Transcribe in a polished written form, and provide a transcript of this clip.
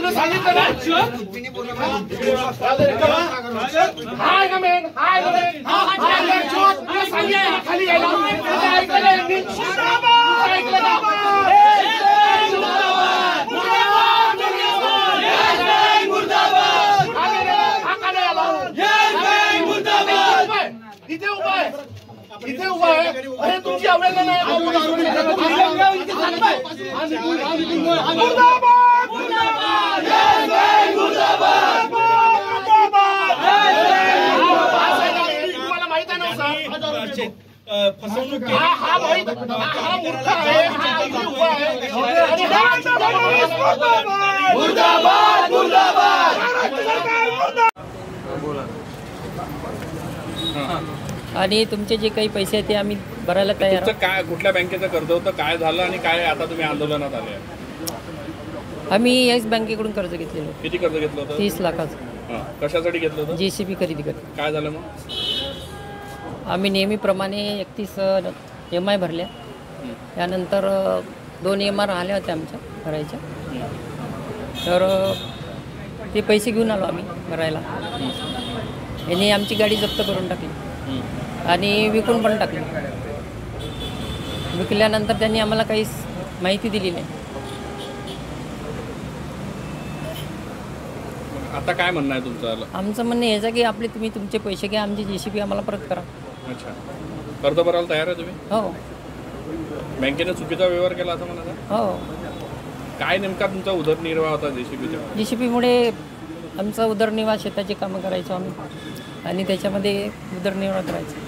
तुला सांगितलं ना हाय गमेन हाय गमेन तुला सांगितलं खाली यायला ऐकलं ऐकलं इथे उभा आहे इथे उभा आहे अरे तुमची आवडलं नाही तुम्हाला माहित आहे ना फसवणूक हा मूर्ख आहे हा इथे उभा आहे मुर्दाबाद मुर्दाबाद आणि तुमचे जे काही पैसे आहेत ते आम्ही भरायला तयार आहोत. काय कुठल्या बँकेचं कर्ज होतं काय झालं आणि काय आता तुम्ही आंदोलनात आले? आम्ही येस बँकेकडून कर्ज घेतलेलं. किती कर्ज घेतलं होतं? 30 लाखाचं. कशासाठी घेतलं होतं? JCB खरेदी करत. काय झालं मग? आम्ही नेहमीप्रमाणे 31 EMI भरल्या. त्यानंतर 2 EMI राहिल्या होत्या आमच्या भरायच्या. तर ते पैसे घेऊन आलो आम्ही भरायला. यांनी आमची गाडी जप्त करून टाकली आणि विकून पण टाकली. विकल्यानंतर त्यांनी आम्हाला काहीच माहिती दिली नाही. आता काय म्हणणं आहे तुमचं? आमचं म्हणणं याचं की आपले तुम्ही तुमचे पैसे घ्या, आमची JCB आम्हाला परत करा. अच्छा, कर्ज भरायला तयार आहे तुम्ही? हो. बँकेने चुकीचा व्यवहार केला असं म्हणा? हो. काय नेमका तुमचा उदरनिर्वाह होता JCBमुळे? आमचा उदरनिर्वाह शेताची कामं करायचो आम्ही आणि त्याच्यामध्ये उदरनिर्वाह करायचो.